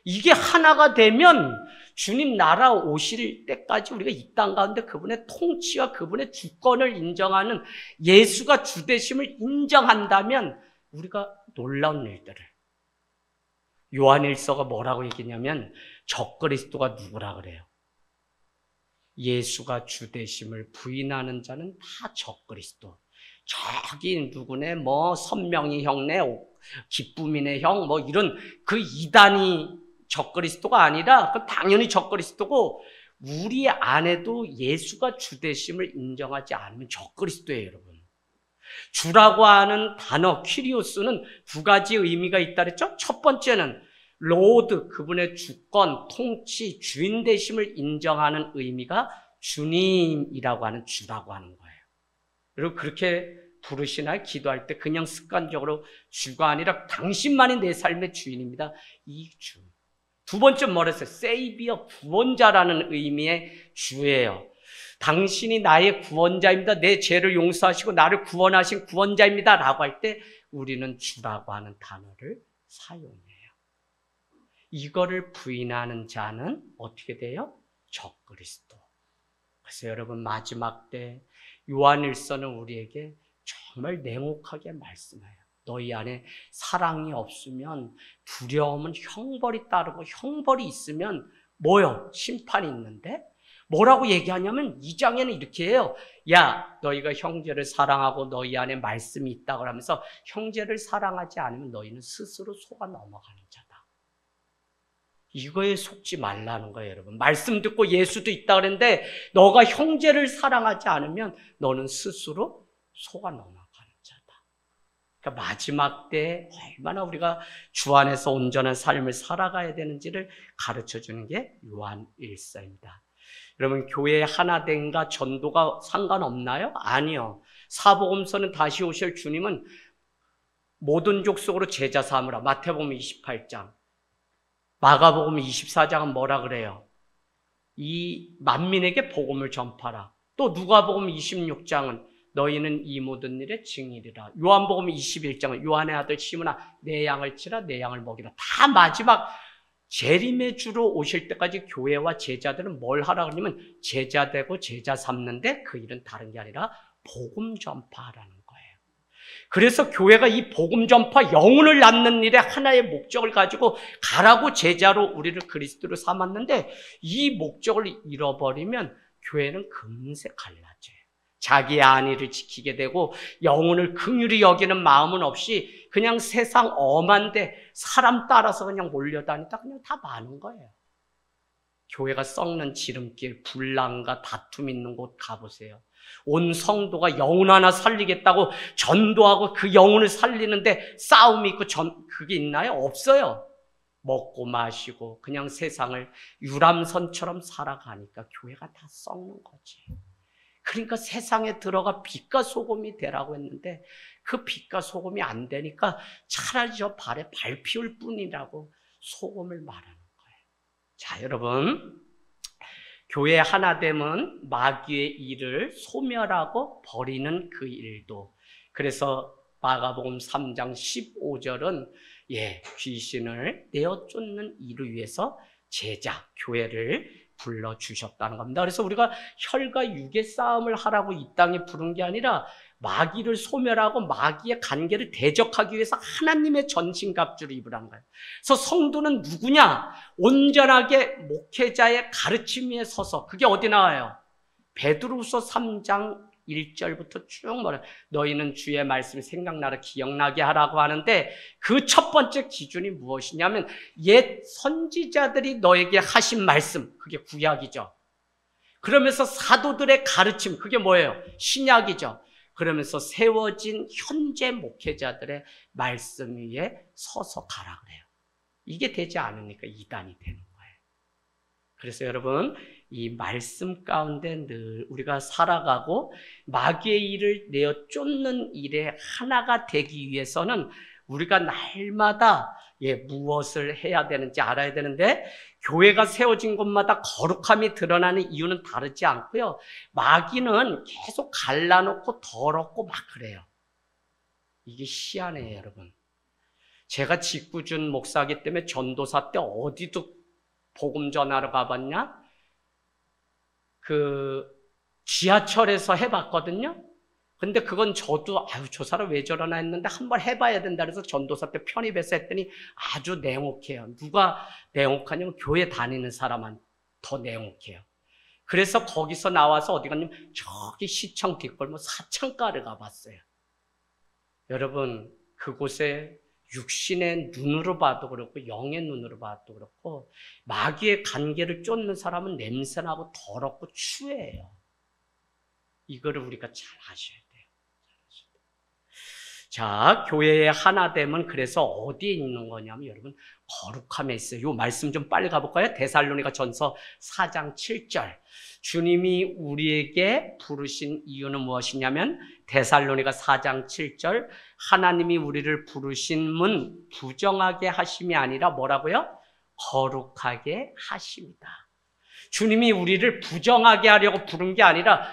[SPEAKER 1] 이게 하나가 되면 주님 나라 오실 때까지 우리가 이 땅 가운데 그분의 통치와 그분의 주권을 인정하는 예수가 주되심을 인정한다면 우리가 놀라운 일들을 요한일서가 뭐라고 얘기냐면 적그리스도가 누구라 그래요? 예수가 주되심을 부인하는 자는 다 적그리스도. 저기 누구네 뭐 선명이 형네 기쁨이네 형 뭐 이런 그 이단이 적그리스도가 아니라 그 당연히 적그리스도고 우리 안에도 예수가 주되심을 인정하지 않으면 적그리스도예요, 여러분. 주라고 하는 단어 퀴리오스는 두 가지 의미가 있다 그랬죠? 첫 번째는 로드, 그분의 주권, 통치, 주인 되심을 인정하는 의미가 주님이라고 하는 주라고 하는 거예요. 그리고 그렇게 부르시나 기도할 때 그냥 습관적으로 주가 아니라 당신만이 내 삶의 주인입니다. 이 주. 두 번째 뭐라 했어요? 세이비어, 구원자라는 의미의 주예요. 당신이 나의 구원자입니다. 내 죄를 용서하시고 나를 구원하신 구원자입니다. 라고 할 때 우리는 주라고 하는 단어를 사용해요. 이거를 부인하는 자는 어떻게 돼요? 적그리스도. 그래서 여러분 마지막 때 요한일서는 우리에게 정말 냉혹하게 말씀해요. 너희 안에 사랑이 없으면 두려움은 형벌이 따르고 형벌이 있으면 뭐요? 심판이 있는데 뭐라고 얘기하냐면 2장에는 이렇게 해요. 야, 너희가 형제를 사랑하고 너희 안에 말씀이 있다고 하면서 형제를 사랑하지 않으면 너희는 스스로 속아 넘어가는 자다. 이거에 속지 말라는 거예요, 여러분. 말씀 듣고 예수도 있다 그랬는데 너가 형제를 사랑하지 않으면 너는 스스로 속아 넘어가는 자다. 그러니까 마지막 때 얼마나 우리가 주 안에서 온전한 삶을 살아가야 되는지를 가르쳐주는 게 요한 1서입니다. 여러분, 교회 하나됨과 전도가 상관없나요? 아니요. 사복음서는 다시 오실 주님은 모든 족속으로 제자 삼으라. 마태복음 28장. 마가복음 24장은 뭐라 그래요? 이 만민에게 복음을 전파라. 또 누가복음 26장은 너희는 이 모든 일의 증인이라. 요한복음 21장은 요한의 아들 시므나 내 양을 치라, 내 양을 먹이라. 다 마지막 재림의 주로 오실 때까지 교회와 제자들은 뭘 하라 그러냐면 제자 되고 제자 삼는데 그 일은 다른 게 아니라 복음 전파하라는 거예요. 그래서 교회가 이 복음 전파, 영혼을 낳는 일에 하나의 목적을 가지고 가라고 제자로 우리를 그리스도로 삼았는데 이 목적을 잃어버리면 교회는 금세 갈라져요. 자기의 안위를 지키게 되고 영혼을 긍휼히 여기는 마음은 없이 그냥 세상 엄한데 사람 따라서 그냥 몰려다니다 그냥 다 마는 거예요. 교회가 썩는 지름길, 분란과 다툼 있는 곳 가보세요. 온 성도가 영혼 하나 살리겠다고 전도하고 그 영혼을 살리는데 싸움이 있고 그게 있나요? 없어요. 먹고 마시고 그냥 세상을 유람선처럼 살아가니까 교회가 다 썩는 거지. 그러니까 세상에 들어가 빛과 소금이 되라고 했는데 그 빛과 소금이 안 되니까 차라리 저 발에 발 피울 뿐이라고 소금을 말하는 거예요. 자, 여러분, 교회 하나됨은 마귀의 일을 소멸하고 버리는 그 일도. 그래서 마가복음 3장 15절은 귀신을 내어 쫓는 일을 위해서 제자, 교회를 불러주셨다는 겁니다. 그래서 우리가 혈과 육의 싸움을 하라고 이 땅에 부른 게 아니라 마귀를 소멸하고 마귀의 관계를 대적하기 위해서 하나님의 전신갑주를 입으라는 거예요. 그래서 성도는 누구냐? 온전하게 목회자의 가르침 위에 서서, 그게 어디 나와요? 베드로후서 3장 1절부터 쭉 말해요. 너희는 주의 말씀이 생각나라 기억나게 하라고 하는데 그 첫 번째 기준이 무엇이냐면 옛 선지자들이 너에게 하신 말씀, 그게 구약이죠. 그러면서 사도들의 가르침, 그게 뭐예요? 신약이죠. 그러면서 세워진 현재 목회자들의 말씀 위에 서서 가라 그래요. 이게 되지 않으니까 이단이 되는 거예요. 그래서 여러분, 이 말씀 가운데 늘 우리가 살아가고 마귀의 일을 내어 쫓는 일에 하나가 되기 위해서는 우리가 날마다 무엇을 해야 되는지 알아야 되는데 교회가 세워진 곳마다 거룩함이 드러나는 이유는 다르지 않고요. 마귀는 계속 갈라놓고 더럽고 막 그래요. 이게 희한해요, 여러분. 제가 직구준 목사이기 때문에 전도사 때 어디도 복음 전하러 가봤냐? 지하철에서 해봤거든요. 근데 그건 저도 저 사람 왜 저러나 했는데 한번 해봐야 된다 그래서 전도사 때 편입해서 했더니 아주 냉혹해요. 누가 냉혹하냐면 교회 다니는 사람은 더 냉혹해요. 그래서 거기서 나와서 어디 갔냐면 저기 시청 뒷골목 사창가를 가봤어요. 여러분, 그곳에 육신의 눈으로 봐도 그렇고 영의 눈으로 봐도 그렇고 마귀의 관계를 쫓는 사람은 냄새나고 더럽고 추해요. 이거를 우리가 잘 아셔야 돼요. 자, 교회의 하나됨은 그래서 어디에 있는 거냐면 여러분 거룩함에 있어요. 이 말씀 좀 빨리 가볼까요? 데살로니가 전서 4장 7절. 주님이 우리에게 부르신 이유는 무엇이냐면 데살로니가 4장 7절 하나님이 우리를 부르심은 부정하게 하심이 아니라 뭐라고요? 거룩하게 하심이다. 주님이 우리를 부정하게 하려고 부른 게 아니라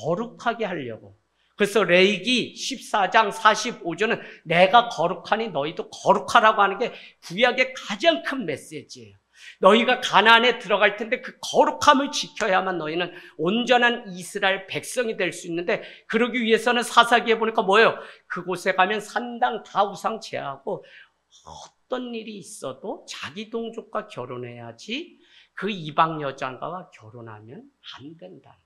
[SPEAKER 1] 거룩하게 하려고. 그래서 레위기 14장 45절은 내가 거룩하니 너희도 거룩하라고 하는 게 구약의 가장 큰 메시지예요. 너희가 가나안에 들어갈 텐데 그 거룩함을 지켜야만 너희는 온전한 이스라엘 백성이 될 수 있는데, 그러기 위해서는 사사기에 보니까 뭐예요? 그곳에 가면 산당 다 우상 제하고 어떤 일이 있어도 자기 동족과 결혼해야지 그 이방 여자와 결혼하면 안 된다는 거예요.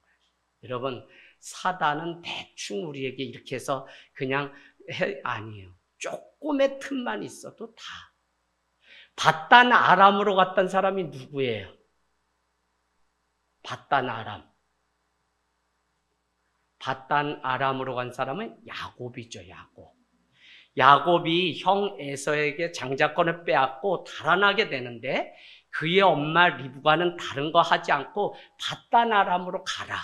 [SPEAKER 1] 여러분, 사단은 대충 우리에게 이렇게 해서 그냥 아니에요. 조금의 틈만 있어도 다. 바단 아람으로 갔던 사람이 누구예요? 바단 아람. 바단 아람으로 간 사람은 야곱이죠, 야곱. 야곱이 형 에서에게 장자권을 빼앗고 달아나게 되는데, 그의 엄마 리브가는 다른 거 하지 않고 바단 아람으로 가라.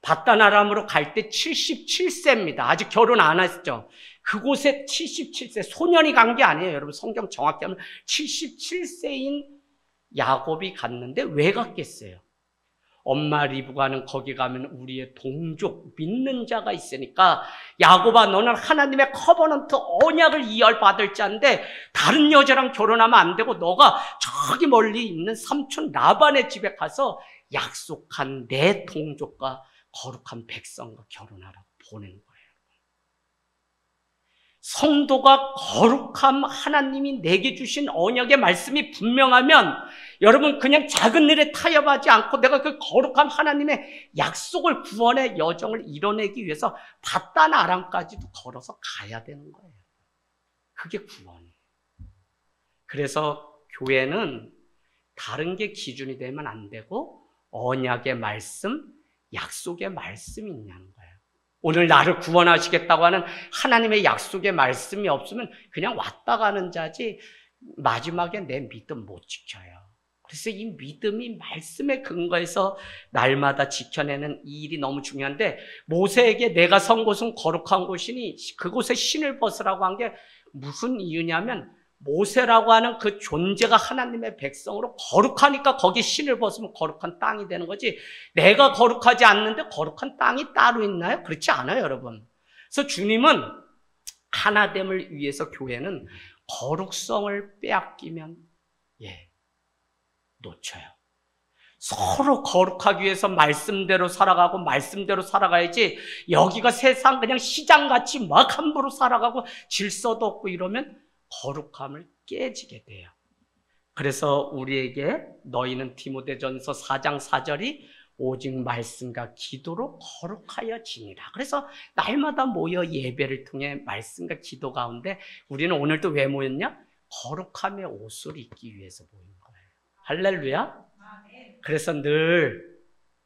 [SPEAKER 1] 바단 아람으로 갈 때 77세입니다. 아직 결혼 안 했죠. 그곳에 77세, 소년이 간 게 아니에요. 여러분, 성경 정확히 하면 77세인 야곱이 갔는데 왜 갔겠어요? 엄마 리브가는 거기 가면 우리의 동족, 믿는 자가 있으니까, 야곱아, 너는 하나님의 커버넌트 언약을 이어받을 자인데 다른 여자랑 결혼하면 안 되고 너가 저기 멀리 있는 삼촌 라반의 집에 가서 약속한 내 동족과 거룩한 백성과 결혼하라고 보낸 거예요. 성도가 거룩함, 하나님이 내게 주신 언약의 말씀이 분명하면 여러분, 그냥 작은 일에 타협하지 않고 내가 그 거룩함, 하나님의 약속을, 구원의 여정을 이뤄내기 위해서 바단 아람까지도 걸어서 가야 되는 거예요. 그게 구원이에요. 그래서 교회는 다른 게 기준이 되면 안 되고 언약의 말씀, 약속의 말씀이 있냐는 거예요. 오늘 나를 구원하시겠다고 하는 하나님의 약속의 말씀이 없으면 그냥 왔다 가는 자지, 마지막에 내 믿음 못 지켜요. 그래서 이 믿음이 말씀에 근거해서 날마다 지켜내는 이 일이 너무 중요한데, 모세에게 내가 선 곳은 거룩한 곳이니 그곳에 신을 벗으라고 한 게 무슨 이유냐면, 모세라고 하는 그 존재가 하나님의 백성으로 거룩하니까 거기 신을 벗으면 거룩한 땅이 되는 거지, 내가 거룩하지 않는데 거룩한 땅이 따로 있나요? 그렇지 않아요, 여러분. 그래서 주님은 하나됨을 위해서 교회는 거룩성을 빼앗기면 놓쳐요. 서로 거룩하기 위해서 말씀대로 살아가고 말씀대로 살아가야지, 여기가 세상 그냥 시장같이 막 함부로 살아가고 질서도 없고 이러면 거룩함을 깨지게 돼요. 그래서 우리에게 너희는 디모데전서 4장 4절이 오직 말씀과 기도로 거룩하여 지니라. 그래서 날마다 모여 예배를 통해 말씀과 기도 가운데 우리는 오늘도 왜 모였냐? 거룩함의 옷을 입기 위해서 모인 거예요. 할렐루야. 그래서 늘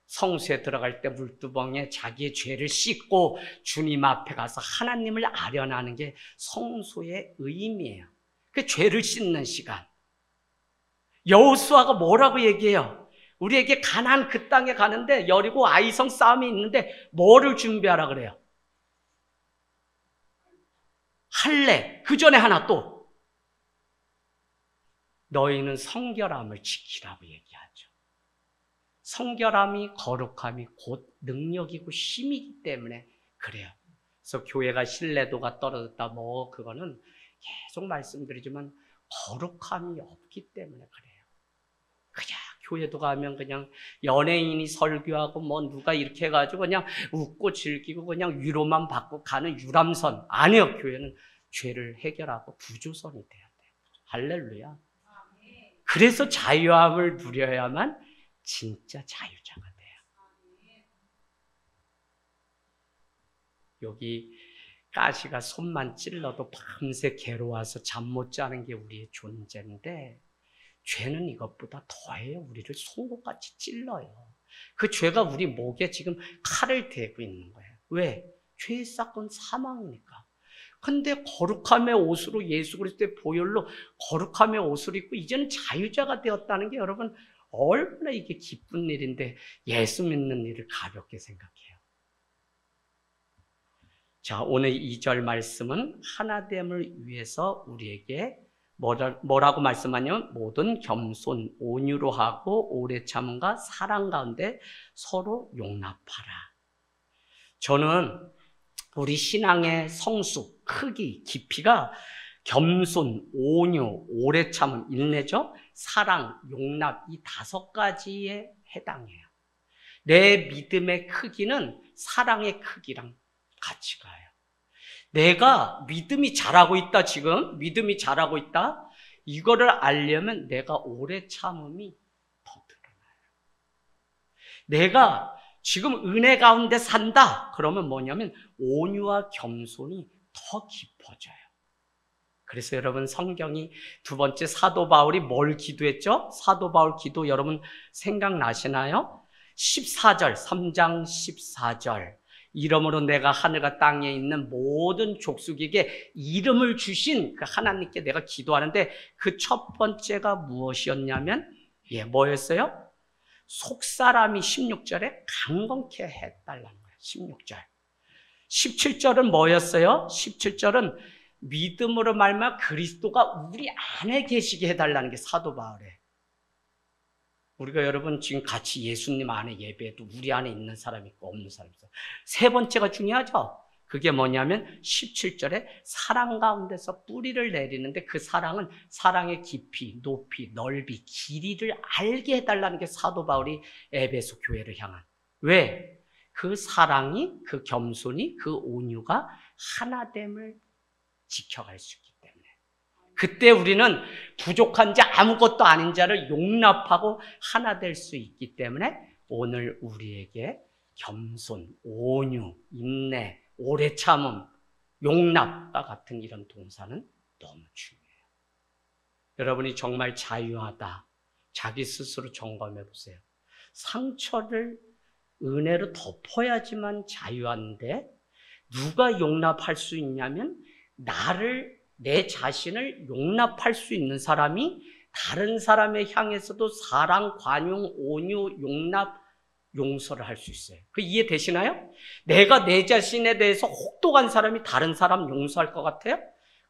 [SPEAKER 1] 성수에 들어갈 때 물두멍에 자기의 죄를 씻고 주님 앞에 가서 하나님을 아련하는 게 성수의 의미예요. 그 죄를 씻는 시간. 여호수아가 뭐라고 얘기해요? 우리에게 가나안 그 땅에 가는데 여리고 아이성 싸움이 있는데 뭐를 준비하라 그래요? 할례. 그 전에 하나 또. 너희는 성결함을 지키라고 얘기하죠. 성결함이, 거룩함이 곧 능력이고 힘이기 때문에 그래요. 그래서 교회가 신뢰도가 떨어졌다, 그거는 계속 말씀드리지만 거룩함이 없기 때문에 그래요. 그냥 교회도 가면 그냥 연예인이 설교하고 누가 이렇게 해가지고 그냥 웃고 즐기고 그냥 위로만 받고 가는 유람선. 아니요, 교회는 죄를 해결하고 구조선이 돼야 돼요. 할렐루야. 그래서 자유함을 누려야만 진짜 자유자가 돼요. 여기 가시가 손만 찔러도 밤새 괴로워서 잠 못 자는 게 우리의 존재인데, 죄는 이것보다 더해요. 우리를 송곳같이 찔러요. 그 죄가 우리 목에 지금 칼을 대고 있는 거예요. 왜? 죄의 싹은 사망이니까. 근데 거룩함의 옷으로 예수 그리스도의 보혈로 거룩함의 옷을 입고 이제는 자유자가 되었다는 게 여러분 얼마나 이게 기쁜 일인데, 예수 믿는 일을 가볍게 생각해요. 자, 오늘 2절 말씀은 하나됨을 위해서 우리에게 뭐라고 말씀하냐면, 모든 겸손, 온유로 하고 오래 참음과 사랑 가운데 서로 용납하라. 저는 우리 신앙의 성수, 크기, 깊이가 겸손, 온유, 오래 참음, 인내죠. 사랑, 용납, 이 5가지에 해당해요. 내 믿음의 크기는 사랑의 크기랑 같이 가요. 내가 믿음이 자라고 있다, 지금 믿음이 자라고 있다, 이거를 알려면 내가 오래 참음이 더 드러나요. 내가 지금 은혜 가운데 산다 그러면 뭐냐면 온유와 겸손이 더 깊어져요. 그래서 여러분, 성경이 두 번째 사도 바울이 뭘 기도했죠? 사도 바울 기도 여러분 생각나시나요? 14절, 3장 14절. 이름으로 내가 하늘과 땅에 있는 모든 족속에게 이름을 주신 그 하나님께 내가 기도하는데, 그 첫 번째가 무엇이었냐면, 뭐였어요? 속사람이 16절에 강건케 해달라는 거예요. 16절. 17절은 뭐였어요? 17절은 믿음으로 말미암아 그리스도가 우리 안에 계시게 해달라는 게 사도 바울이에요. 우리가 여러분 지금 같이 예수님 안에 예배해도 우리 안에 있는 사람이 있고 없는 사람이 있어요. 세 번째가 중요하죠. 그게 뭐냐면 17절에 사랑 가운데서 뿌리를 내리는데, 그 사랑은 사랑의 깊이, 높이, 넓이, 길이를 알게 해달라는 게 사도 바울이 에베소 교회를 향한. 왜? 그 사랑이, 그 겸손이, 그 온유가 하나됨을 지켜갈 수 있기 때문에. 그때 우리는 부족한 자, 아무것도 아닌 자를 용납하고 하나 될 수 있기 때문에 오늘 우리에게 겸손, 온유, 인내, 오래 참음, 용납과 같은 이런 동사는 너무 중요해요. 여러분이 정말 자유하다, 자기 스스로 점검해 보세요. 상처를 은혜로 덮어야지만 자유한데, 누가 용납할 수 있냐면 내 자신을 용납할 수 있는 사람이 다른 사람에 향해서도 사랑, 관용, 온유, 용납, 용서를 할 수 있어요. 그 이해되시나요? 내가 내 자신에 대해서 혹독한 사람이 다른 사람 용서할 것 같아요?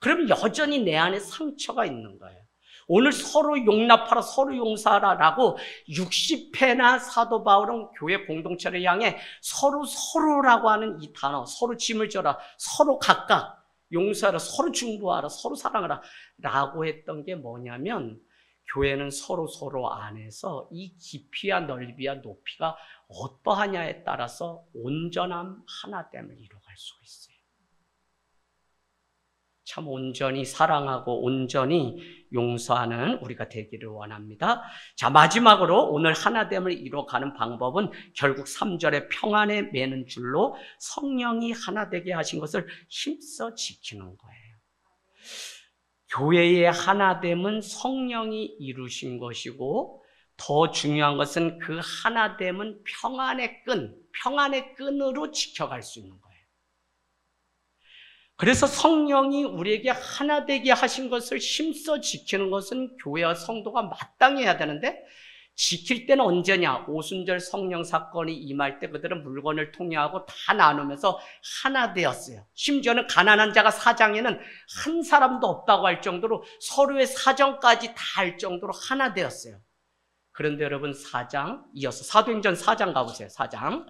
[SPEAKER 1] 그럼 여전히 내 안에 상처가 있는 거예요. 오늘 서로 용납하라, 서로 용서하라라고 60회나 사도 바울은 교회 공동체를 향해 서로라고 하는 이 단어, 서로 짐을 져라, 서로 각각 용서하라, 서로 중보하라, 서로 사랑하라 라고 했던 게 뭐냐면, 교회는 서로 안에서 이 깊이와 넓이와 높이가 어떠하냐에 따라서 온전함, 하나됨을 이루어갈 수가 있어요. 참 온전히 사랑하고 온전히 용서하는 우리가 되기를 원합니다. 자, 마지막으로 오늘 하나됨을 이루어가는 방법은 결국 3절의 평안에 매는 줄로 성령이 하나 되게 하신 것을 힘써 지키는 거예요. 교회의 하나됨은 성령이 이루신 것이고, 더 중요한 것은 그 하나됨은 평안의 끈으로 지켜갈 수 있는 거예요. 그래서 성령이 우리에게 하나 되게 하신 것을 힘써 지키는 것은 교회와 성도가 마땅히 해야 되는데, 지킬 때는 언제냐? 오순절 성령 사건이 임할 때 그들은 물건을 통해하고 다 나누면서 하나 되었어요. 심지어는 가난한 자가 사장에는 한 사람도 없다고 할 정도로 서로의 사정까지 다 할 정도로 하나 되었어요. 그런데 여러분, 이어서 사도행전 4장 가보세요. 4장.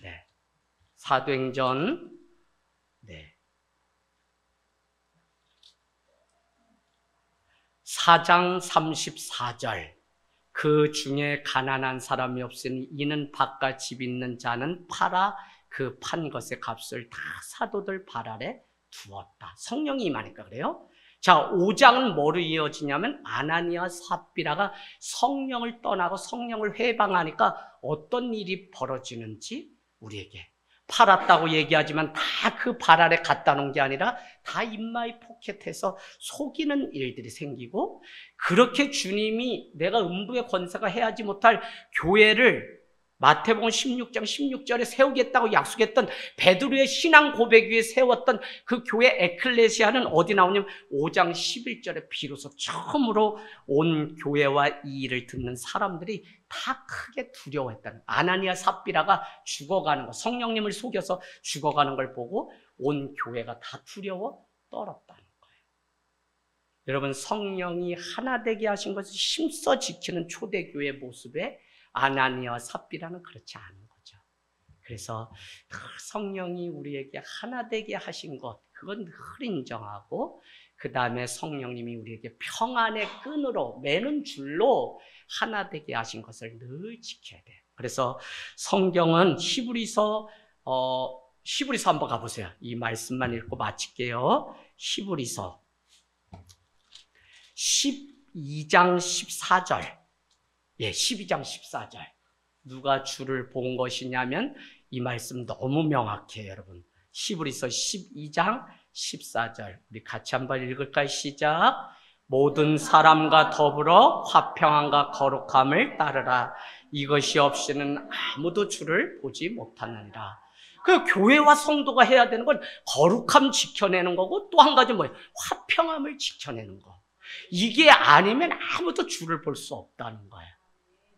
[SPEAKER 1] 네. 사도행전. 네. 4장 34절. 그 중에 가난한 사람이 없으니 이는 밭과 집 있는 자는 팔아 그 판 것의 값을 다 사도들 발 아래 두었다. 성령이 임하니까 그래요. 자, 5장은 뭐로 이어지냐면 아나니아 삽비라가 성령을 떠나고 성령을 회방하니까 어떤 일이 벌어지는지 우리에게, 팔았다고 얘기하지만 다 그 발 아래 갖다 놓은 게 아니라 다 인마이 포켓해서 속이는 일들이 생기고, 그렇게 주님이 내가 음부의 권세가 해하지 못할 교회를 마태복음 16장 16절에 세우겠다고 약속했던 베드로의 신앙 고백 위에 세웠던 그 교회 에클레시아는 어디 나오냐면 5장 11절에 비로소 처음으로 온 교회와 이 일을 듣는 사람들이 다 크게 두려워했다는, 아나니아 삽비라가 죽어가는 거, 성령님을 속여서 죽어가는 걸 보고 온 교회가 다 두려워 떨었다는 거예요. 여러분, 성령이 하나 되게 하신 것을 힘써 지키는 초대교회 모습에 아나니아와 삽비라는 그렇지 않은 거죠. 그래서 성령이 우리에게 하나 되게 하신 것, 그건 늘 인정하고, 그 다음에 성령님이 우리에게 평안의 끈으로 매는 줄로 하나 되게 하신 것을 늘 지켜야 돼요. 그래서 성경은 히브리서 한번 가보세요. 이 말씀만 읽고 마칠게요. 히브리서 12장 14절. 예, 12장 14절. 누가 주를 본 것이냐면 이 말씀 너무 명확해요, 여러분. 히브리서 12장 14절. 우리 같이 한번 읽을까요? 시작. 모든 사람과 더불어 화평함과 거룩함을 따르라. 이것이 없이는 아무도 주를 보지 못하느니라. 그 교회와 성도가 해야 되는 건 거룩함 지켜내는 거고, 또 한 가지 뭐예요? 화평함을 지켜내는 거. 이게 아니면 아무도 주를 볼 수 없다는 거예요.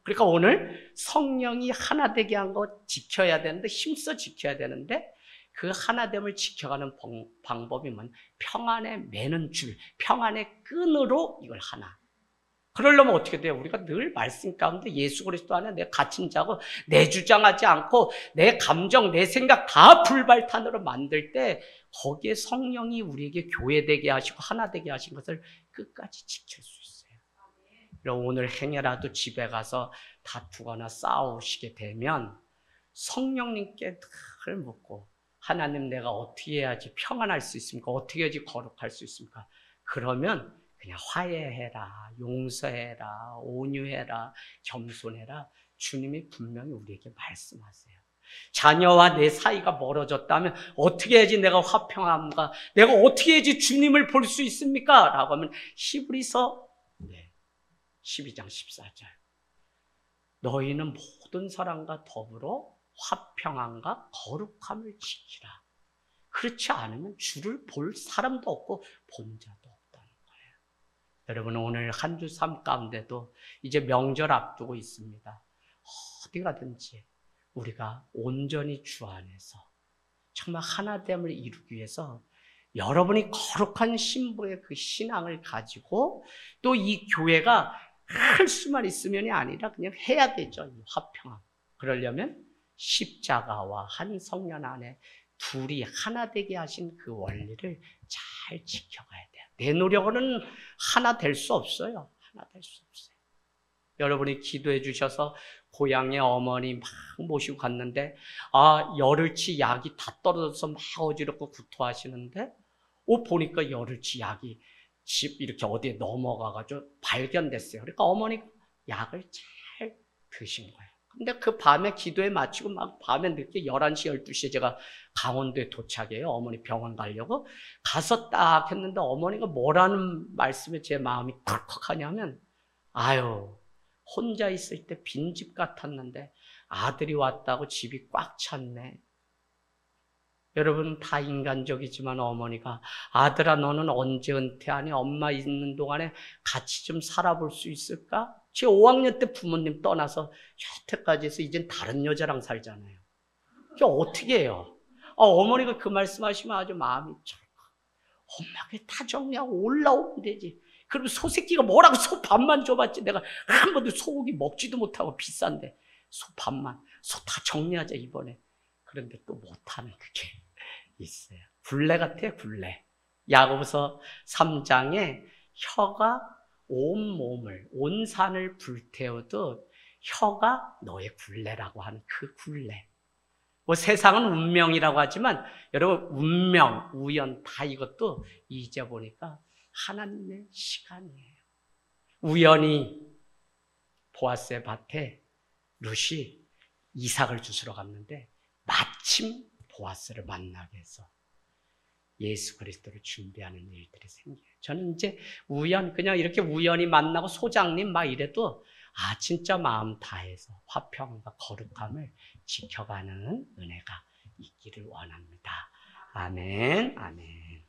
[SPEAKER 1] 그러니까 오늘 성령이 하나 되게 한 거 지켜야 되는데, 힘써 지켜야 되는데, 그 하나됨을 지켜가는 방법이 뭐냐? 평안의 매는 줄, 평안의 끈으로 이걸 하나. 그러려면 어떻게 돼요? 우리가 늘 말씀 가운데 예수 그리스도 안에 내 갇힌 자고, 내 주장하지 않고 내 감정, 내 생각 다 불발탄으로 만들 때 거기에 성령이 우리에게 교회되게 하시고 하나 되게 하신 것을 끝까지 지킬 수 있어요. 그럼 오늘 행여라도 집에 가서 다투거나 싸우시게 되면 성령님께 늘 묻고, 하나님, 내가 어떻게 해야지 평안할 수 있습니까? 어떻게 해야지 거룩할 수 있습니까? 그러면 그냥 화해해라, 용서해라, 온유해라, 겸손해라. 주님이 분명히 우리에게 말씀하세요. 자녀와 내 사이가 멀어졌다면 어떻게 해야지 내가 화평함과, 내가 어떻게 해야지 주님을 볼 수 있습니까? 라고 하면 히브리서 12장 14절. 너희는 모든 사람과 더불어 화평함과 거룩함을 지키라. 그렇지 않으면 주를 볼 사람도 없고 본 자도 없다는 거예요. 여러분, 오늘 한 주 삶 가운데도 이제 명절 앞두고 있습니다. 어디 가든지 우리가 온전히 주 안에서 정말 하나됨을 이루기 위해서 여러분이 거룩한 신부의 그 신앙을 가지고, 또 이 교회가 할 수만 있으면이 아니라 그냥 해야 되죠. 이 화평함. 그러려면 십자가와 한 성령 안에 둘이 하나 되게 하신 그 원리를 잘 지켜가야 돼요. 내 노력으로는 하나 될 수 없어요. 하나 될 수 없어요. 여러분이 기도해 주셔서 고향에 어머니 막 모시고 갔는데, 열흘치 약이 다 떨어져서 막 어지럽고 구토하시는데, 보니까 열흘치 약이 집 이렇게 어디에 넘어가가지고 발견됐어요. 그러니까 어머니가 약을 잘 드신 거예요. 근데 그 밤에 기도에 마치고 막 밤에 늦게 11시, 12시에 제가 강원도에 도착해요. 어머니 병원 가려고. 가서 딱 했는데 어머니가 뭐라는 말씀에 제 마음이 덜컥하냐면, 혼자 있을 때 빈집 같았는데 아들이 왔다고 집이 꽉 찼네. 여러분, 다 인간적이지만 어머니가, 아들아, 너는 언제 은퇴하니? 엄마 있는 동안에 같이 좀 살아볼 수 있을까? 제 5학년 때 부모님 떠나서 여태까지 해서 이젠 다른 여자랑 살잖아요. 이게 어떻게 해요? 어머니가 그 말씀하시면 아주 마음이 엄마 그게 다 정리하고 올라오면 되지. 그럼 소새끼가 뭐라고 소 밥만 줘봤지. 내가 한 번도 소고기 먹지도 못하고 비싼데 소 밥만, 소 다 정리하자 이번에. 그런데 또 못하는 그게 있어요. 굴레 같아요, 굴레. 야고보서 3장에 혀가 온 몸을, 온 산을 불태워도 혀가 너의 굴레라고 하는 그 굴레. 세상은 운명이라고 하지만 여러분, 운명, 우연 다 이것도 이제 보니까 하나님의 시간이에요. 우연히 보아스의 밭에 룻이 이삭을 주스러 갔는데 마침 보아스를 만나게 해서 예수 그리스도를 준비하는 일들이 생겨요. 저는 이제 그냥 이렇게 우연히 만나고 소장님 막 이래도 진짜 마음 다해서 화평과 거룩함을 지켜가는 은혜가 있기를 원합니다. 아멘, 아멘.